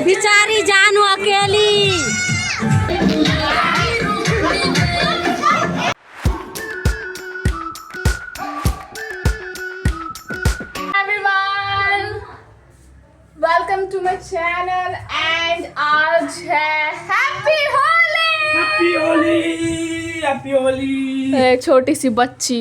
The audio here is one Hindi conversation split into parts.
बेचारी जानू अकेली। Welcome to my channel and आज है happy Holi. Happy Holi, happy Holi. एक छोटी सी बच्ची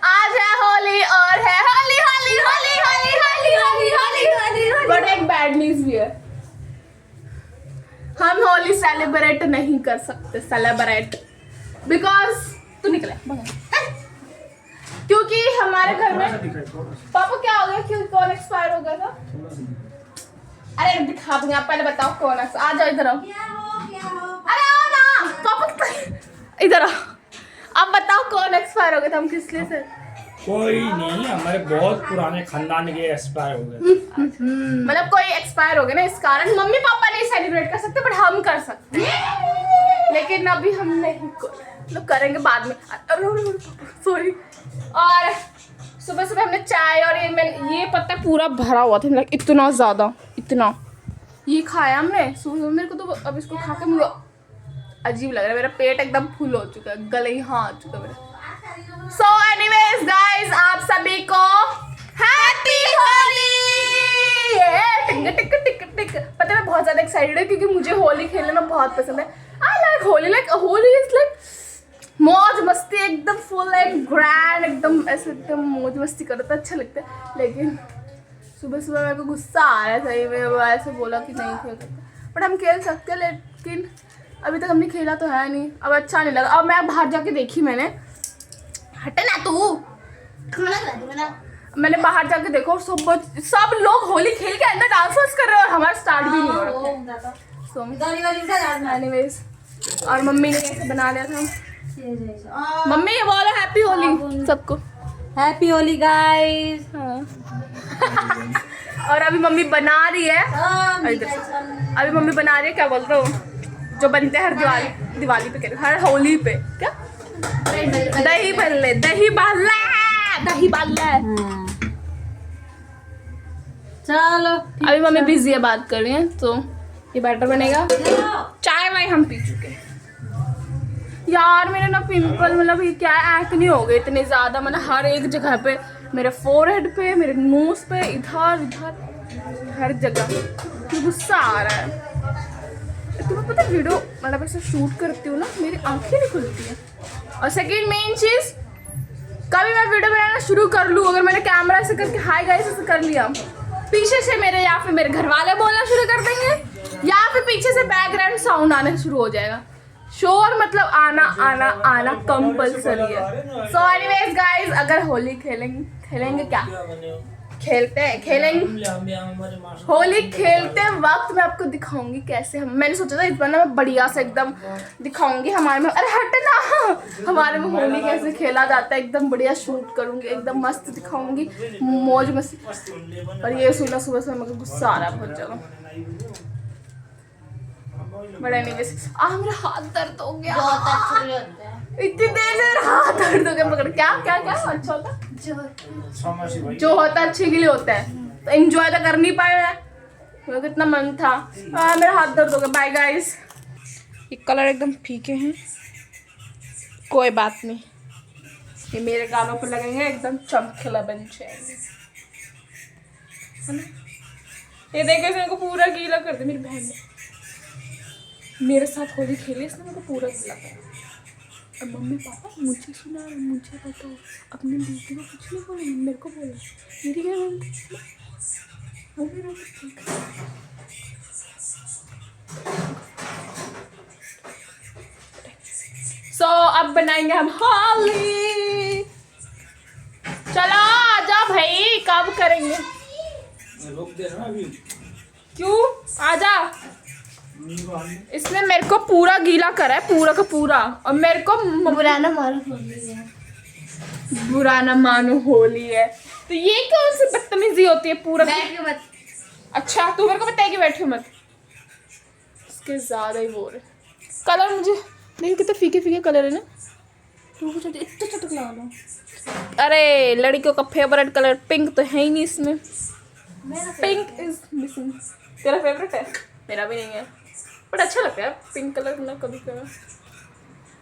आज है होली और है होली होली होली होली होली होली होली होली बट एक बैड न्यूज भी है। हम होली सेलिब्रेट नहीं कर सकते बिकॉज तू निकले क्योंकि हमारे घर में पापा क्या हो गया, क्यों कौन एक्सपायर हो गया था। अरे दिखा दूंगा, आप पहले बताओ कौन है। आ जाओ इधर आओ, अरे आओ ना पापा, इधर आओ। अब बताओ कौन एक्सपायर हो गया था, हम किस लिए से। कोई नहीं, हमारे बहुत पुराने खानदान के एक्सपायर हो गए। मतलब कोई एक्सपायर हो गया ना, इस कारण मम्मी पापा नहीं सेलिब्रेट कर सकते बट हम कर सकते हैं। लेकिन अभी हम नहीं मतलब करेंगे बाद में। सॉरी। और सुबह सुबह हमने चाय और ये पत्ता पूरा भरा हुआ था, मतलब इतना ज़्यादा, इतना ये खाया हमने सुबह। मेरे को तो अब इसको खा के मुझे अजीब लग रहा है, मेरा पेट एकदम फुल हो चुका है, गले यहाँ आ चुका है मेरा। सो एनीवेज गाइस, आप सभी को हैप्पी होली। टिक टिक टिक टिक। पता है मैं बहुत ज़्यादा एक्साइटेड हूँ क्योंकि मुझे होली खेलना बहुत पसंद है। I like holy, like holy is like मौज मस्ती, एकदम फुल एंड ग्रैंड, एकदम ऐसे एकदम मौज मस्ती करता है, अच्छा लगता है। लेकिन सुबह सुबह मेरे को गुस्सा आ रहा था, ये मैं ऐसे बोला कि नहीं खेल सकते बट हम खेल सकते हैं। लेकिन अभी तक हमने खेला तो है नहीं, अब अच्छा नहीं लगा। अब मैं बाहर जाके देखी, मैंने हटे ना तू, मैंने बाहर जाके देखो सब लोग होली खेल के अंदर डांस वांस कर रहे हैं और हमारा स्टार्ट भी नहीं हो रहा। एनीवेज, और मम्मी ने कैसे बना लिया था। मम्मी ये बोलो हैप्पी होली सबको, हैप्पी होली गाइस। और अभी मम्मी बना रही है, अभी मम्मी बना रही है, क्या बोलते हो जो बनते हैं हर दिवाली पे, कहते हर होली पे, क्या दही बल्ले, दही बल्ले, दही बल्ले। चलो अभी मम्मी बिजी है, बात कर रही है, तो ये बैटर बनेगा। चाय वाय हम पी चुके हैं यार। मेरे ना पिंपल, मतलब ये क्या एक्ने हो गए इतने ज़्यादा, मतलब हर एक जगह पे, मेरे फोरहेड पे, मेरे नोज पे, इधर इधर हर जगह। गुस्सा आ रहा है। तुम्हें पता है वीडियो मतलब ऐसे शूट करती हूँ ना, मेरी आंखें नहीं खुलती हैं। और सेकेंड मेन चीज़, कभी मैं वीडियो बनाना शुरू कर लूँ, अगर मैंने कैमरा ऐसे करके हाय गाइस ऐसे कर लिया, पीछे से मेरे या फिर मेरे घर वाले बोलना शुरू कर देंगे या फिर पीछे से बैकग्राउंड साउंड आना शुरू हो जाएगा। शोर मतलब आना आना आना कंपल्सरी है। सो एनीवेज गाइस, अगर होली खेलेंगे क्या खेलेंगे होली खेलते वक्त मैं आपको दिखाऊंगी कैसे मैंने सोचा था इस बार ना मैं बढ़िया से एकदम दिखाऊंगी हमारे में। अरे हट ना, हमारे में होली कैसे खेला जाता है, एकदम बढ़िया शूट करूंगी, एकदम मस्त दिखाऊंगी, मौज मस्ती। और ये सुबह सुबह मेरे को गुस्सा आ रहा है बहुत ज्यादा। बड़ा एनीवेज, मेरा हाथ दर्द हो गया, इतनी देर से मेरा हाथ दर्द हो गया पकड़। क्या क्या क्या अच्छा होता, जो होता है अच्छे के लिए होता है, तो एंजॉय तो कर नहीं पाए हैं, मेरा कितना मन था। मेरा हाथ दर्द हो गया। बाय गाइस, ये कलर एकदम फीके हैं, कोई बात नहीं, ये मेरे गालों पर लगेंगे, एकदम चमकीला बन जाएंगे। ये देखो, इसने को पूरा गीला कर दे। मेरी बहन ने मेरे साथ होली खेली, इसने मेरे को पूरा गीला कर। अब मम्मी पापा मुझे सुना, मुझे बताओ, अपनी बेटी को कुछ नहीं बोला, मेरे को बोला, मेरी क्या सो अब बनाएंगे हम होली। चलो आजा भाई, कब करेंगे, रोक दे ना अभी। क्यों आजा। इसने मेरे को पूरा गीला करा है, पूरा का पूरा, और मेरे को बुरा ना मानो होली है। तो ये कौन सी बदतमीजी होती है, पूरा मत। अच्छा तू मेरे को बताएगी बैठो मत, इसके ज्यादा ही वो रहे कलर। मुझे देखो कितने फीके फीके कलर है ना, तू कुछ इतना चटक लगा लो। अरे लड़कियों का फेवरेट कलर पिंक तो है ही नहीं इसमें, पिंक इज मिसिंग। तेरा फेवरेट है? मेरा भी नहीं है, बट अच्छा लगता है पिंक कलर ना कभी कभी।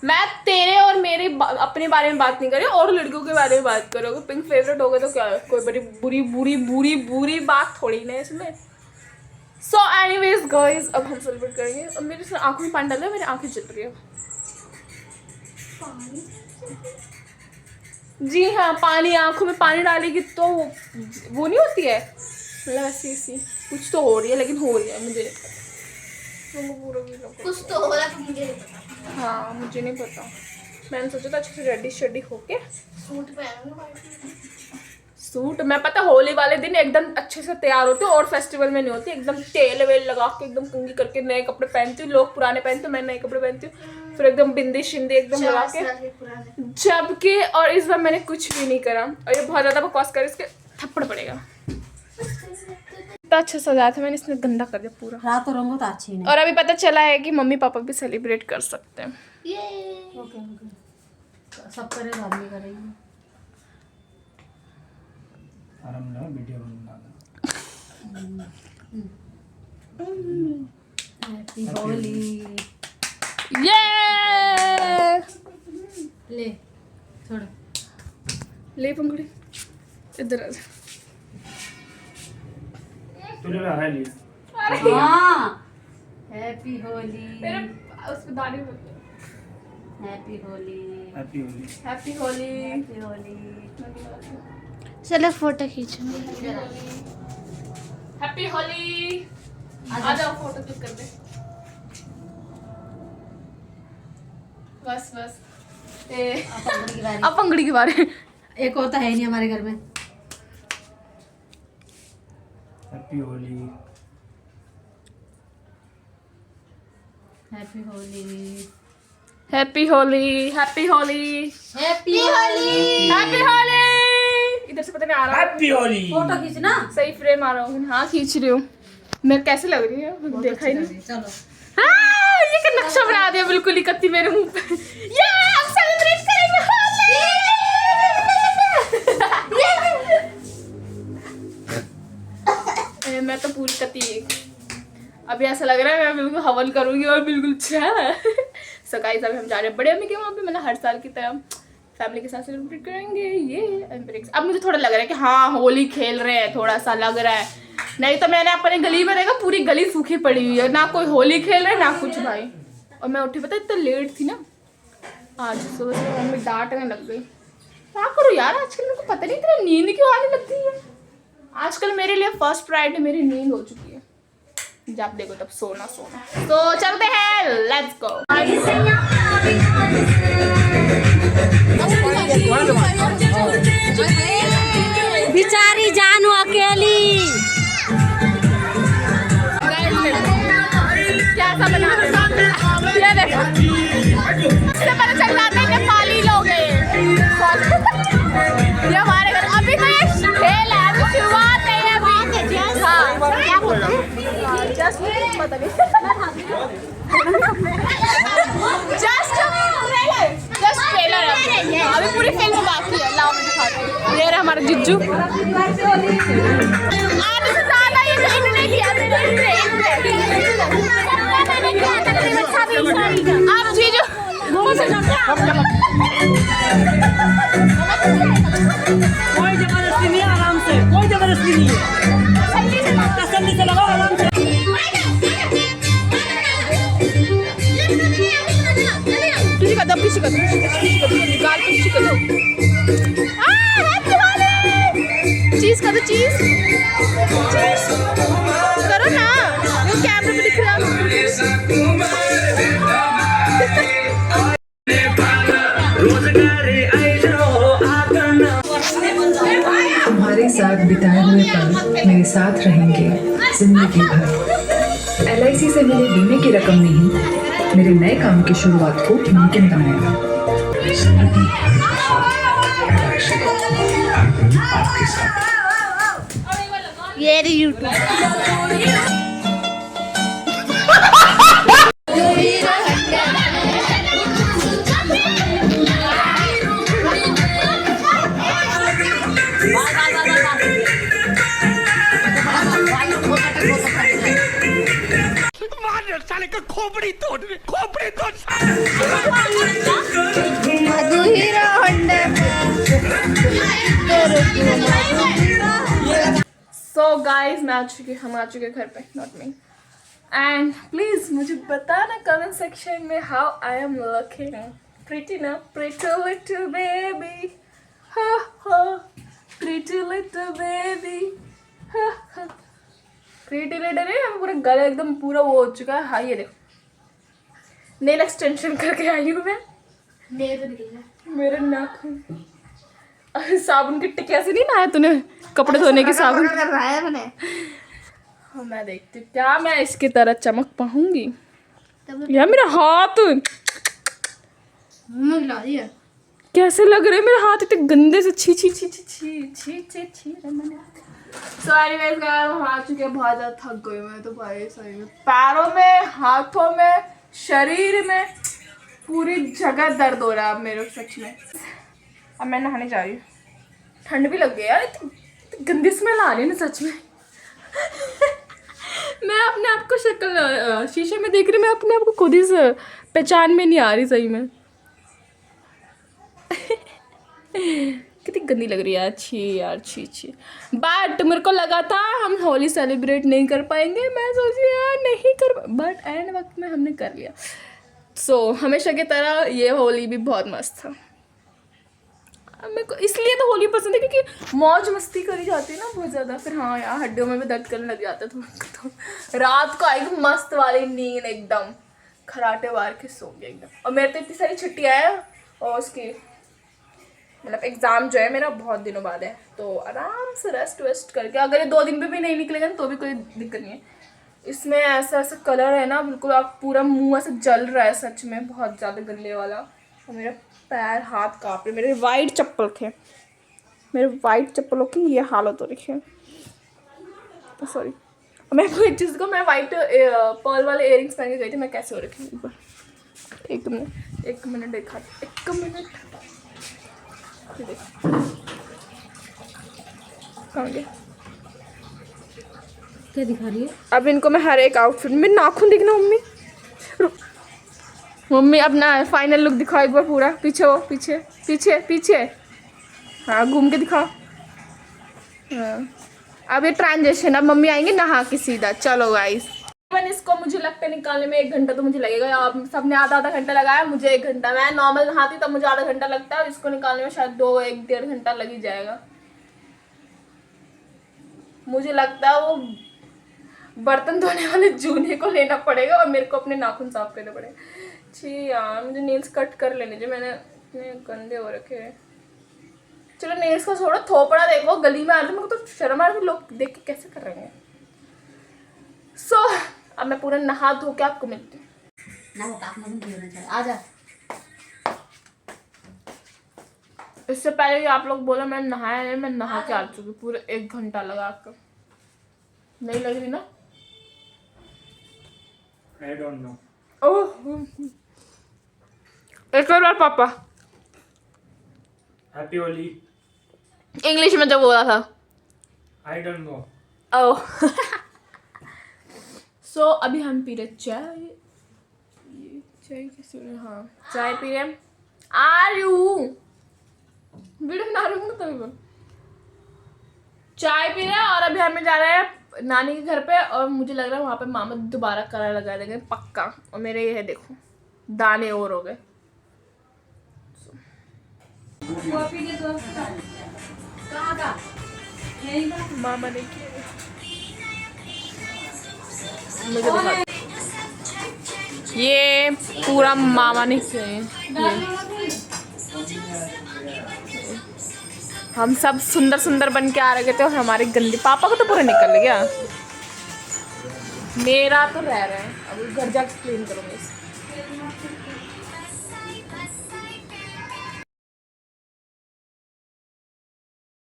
मैं तेरे और मेरे अपने बारे में बात नहीं कर रही, और लड़कियों के बारे में बात करोगे। पिंक फेवरेट होगा तो क्या है, कोई बड़ी बुरी बुरी बुरी बुरी बात थोड़ी ना है इसमें। सो एनीवेज गाइस, अब हम सेलिब्रेट करेंगे। और मेरे से आंखों में पानी डाल रहा है, मेरी आंखें जल रही है। जी हाँ, पानी, आंखों में पानी डालेगी तो वो नहीं होती है, मतलब ऐसी ऐसी कुछ तो हो रही है, लेकिन हो रही है मुझे कुछ तो हो रहा है, मुझे नहीं पता। हाँ मुझे नहीं पता। मैंने सोचा था अच्छे से रेडी शेडी होके सूट पहनूंगा। सूट, मैं पता होली वाले दिन एकदम अच्छे से तैयार होती हूँ, और फेस्टिवल में नहीं होती, एकदम तेल वेल लगा के एकदम कंघी करके नए कपड़े पहनती हूँ। लोग पुराने पहनते हैं, मैं नए कपड़े पहनती हूँ, फिर एकदम बिंदी शिंदी एकदम लगा के। जबकि और इस बार मैंने कुछ भी नहीं करा, और ये बहुत ज़्यादा बकवास कर, इसके थप्पड़ पड़ेगा। इतना अच्छा सजाया था मैंने, इसने गंदा कर दिया पूरा। रात और रंगो तो अच्छी नहीं। और अभी पता चला है कि मम्मी पापा भी सेलिब्रेट कर सकते हैं। ओके सब करे बाद में करेंगे। आराम ना वीडियो बनाना। हैप्पी होली। ये ले थोड़ा ले पंखुड़ी इधर आ जा। तूने भी आ रहा है लिया। अरे हाँ हैप्पी होली। मेरे उस पे दाढ़ी में happy Holi. Happy Holi. Happy Holi. Happy Holi. चलो फोटो खींचो। हैप्पी होली। आ जाओ फोटो क्लिक कर दे। बस बस अब पंगड़ी के बारे। एक और तो है नहीं हमारे घर में। Happy Holi. Happy Holi. Happy Holi. Happy Holi. Happy Holi. Happy Holi. इधर से पता नहीं आ रहा। हैप्पी होली। फोटो खींचना। सही फ्रेम आ रहा हूँ। हाँ खींच रही हूँ। मैं कैसे लग रही है देखा ही नहीं। चलो हाँ, ये क्या नक्शा बना दिया बिल्कुल इकट्ठी मेरे मुंह पे। ये हम सेलिब्रेट करेंगे होली। मैं तो पूरी कती अभी ऐसा लग रहा है मैं बिल्कुल हवन करूंगी और बिल्कुल सो गाइस अभी हम जा रहे हैं बड़े अम्मी के वहाँ पे। मैंने हर साल की तरह फैमिली के साथ सेलिब्रेट करेंगे ये। अब मुझे थोड़ा लग रहा है कि हाँ होली खेल रहे हैं, थोड़ा सा लग रहा है। नहीं तो मैंने अपने गली में देखा पूरी गली सूखी पड़ी हुई है, ना कोई होली खेल रहे ना कुछ भाई। और मैं उठी पता इतना लेट थी ना आज, सुबह से मम्मी डांटने लग गई। क्या करूँ यार, आजकल मेरे को पता नहीं तेरी नींद क्यों आने लगती है। आजकल मेरे लिए फर्स्ट प्रायोरिटी मेरी नींद हो चुकी है। जब देखो तब सोना सोना। तो चलते हैं, लेट्स गो। बेचारी जानू अकेली। कैसा बना ये देखो, इससे पता चल जाता है नेपाली लोग हैं ये हमारे घर। अभी तो ये खेल है, अभी शुरुआत है अभी। हाँ क्या बोल रहे हैं, जस्ट पता नहीं जस्ट ट्रेलर है, अभी पूरी फिल्म बाकी है। लाओ मैं दिखाती हूँ। ये रहा हमारा जिज्जू। आज से ज़्यादा ये इन्होंने किया आप जीजू कोई जबरदस्ती नहीं है, आराम से, कोई जबरदस्ती नहीं है, तसल्ली से लगाओ आराम से। किसी का दम, किसी का गाल पे किसी का दम। चीज का तो चीज करो ना, वो कैमरे पे दिख रहा तुम्हारे साथ बिताए हुए पल मेरे साथ रहेंगे जिंदगी भर। LIC से मिले बीमे की रकम नहीं, मेरे नए काम की शुरुआत को मुमकिन बनाएगा। जिंदगी भर का साथ LIC, हर पल आपके साथ। ये यूट्यूब मधु हीरो होंडा सो गाइज हम आ चुके घर पे, नॉट मी। एंड प्लीज मुझे बताना कमेंट सेक्शन में how I am looking. Pretty ना, प्रीटी लिटिल बेबी, हा हा, प्रीटी लिटिल बेबी, हा हा। प्रीटी लिटिल है, पूरा गला एकदम पूरा वो हो चुका है। हाँ ये देखो, नेल एक्सटेंशन करके आई हूँ मैं। मेरे नाखून साबुन की टिकिया से नहीं नहाया तूने? कपड़े धोने की साबुन कर रहा है मैंने। हाँ, मैं देखती हूँ क्या मैं इसकी तरह चमक पाऊंगी। यार मेरा हाथ मिला दिया। कैसे लग रहे हैं मेरे हाथ, इतने गंदे से। छी छी छी छी छी छी छी छी। सो एनीवेज गाइस, हम आ चुके हैं। बहुत ज़्यादा थक गई मैं तो भाई, सही में पैरों में, हाथों में, शरीर में, पूरी जगह दर्द हो रहा है अब मेरे सच में। अब मैं नहाने जा रही हूँ। ठंड भी लग गई यार, इतनी गंदी स्मेल आ रही है ना सच में। मैं अपने आप को शक्ल शीशे में देख रही, मैं अपने आप को खुद ही से पहचान में नहीं आ रही सही में। कितनी गंदी लग रही है यार, छी यार, छी छी। बट मेरे को लगा था हम होली सेलिब्रेट नहीं कर पाएंगे, मैं सोची यार नहीं कर, बट एंड वक्त में हमने कर लिया। सो हमेशा की तरह ये होली भी बहुत मस्त था। मेरे को इसलिए तो होली पसंद है क्योंकि मौज मस्ती करी जाती है ना बहुत ज़्यादा। फिर हाँ यार, हड्डियों में भी दर्द करने लग जाता है तो रात को आएगी मस्त वाली नींद, एकदम खराटे मार के सोंगे एकदम। और मेरे तो इतनी सारी छुट्टियाँ हैं, और उसकी मतलब एग्ज़ाम जो है मेरा बहुत दिनों बाद है, तो आराम से रेस्ट वेस्ट करके, अगर ये 2 दिन पे भी नहीं निकलेगा तो भी कोई दिक्कत नहीं है। इसमें ऐसा ऐसा कलर है ना, बिल्कुल आप पूरा मुँह ऐसे जल रहा है सच में, बहुत ज़्यादा गले वाला। और मेरा पैर हाथ काँप रहे। मेरे वाइट चप्पल थे, मेरे वाइट चप्पलों की ये हालत हो रही है। सॉरी, मैं आपको एक चीज़ को, मैं वाइट पर्ल वाले इयरिंग्स पहन के गई थी, मैं कैसे हो रखी हूँ एक मिनट देखा, एक मिनट क्या दिखा रही है? अब इनको मैं हर एक आउटफिट में, नाखून दिखना मम्मी, मम्मी अपना फाइनल लुक दिखाओ एक बार पूरा। पीछे हो, पीछे पीछे पीछे, हाँ घूम के दिखाओ। हाँ अब ये ट्रांजेक्शन, अब मम्मी आएंगे नहा के सीधा। चलो गाइस, इसको मुझे लगता है निकालने में 1 घंटा तो मुझे लगेगा। अब सबने आधा घंटा लगाया, मुझे 1 घंटा। मैं नॉर्मल नहाती तब मुझे आधा घंटा लगता है, इसको निकालने में शायद 1-1.5 घंटा लग ही जाएगा। मुझे लगता है वो बर्तन धोने वाले जूने को लेना पड़ेगा और मेरे को अपने नाखून साफ करने पड़ेगा। छी यार, मुझे नेल्स कट कर लेने जो, मैंने इतने गंदे हो रखे हैं। चलो नेल्स का छोड़ो, थोपड़ा देखो गली में आ रहे, मेरे को तो शर्म आ रही, लोग देख के कैसे कर रहे हैं। सो अब मैं पूरा नहा धो के आपको मिलती हूँ। आजा। इससे पहले भी आप लोग बोला मैं नहाया नहीं, मैं नहा के आ चुकी पूरा 1 घंटा लगा कर। नहीं लग रही ना? I don't know. ओह, एक और बार पापा Happy Holi. इंग्लिश में जो बोला था। I don't know. ओह सो अभी हम पी रहे चाय। ये चाय कैसे हो रहा है? हाँ चाय पी रहे। वीडियो बना रही हूँ तभी बोल। चाय पी रहे हैं और अभी हमें जा रहे हैं नानी के घर पे, और मुझे लग रहा है वहाँ पे मामा दोबारा कलर लगा देंगे पक्का। और मेरे ये है देखो दाने और हो गए। मामा ने किया मुझे दिखा, ये पूरा मामा ने किया है। हम सब सुंदर सुंदर बन के आ रहे थे और हमारे गंदे पापा को तो पूरा निकल गया, मेरा तो रह रहा है। अब घर जाकर क्लीन करूँगी।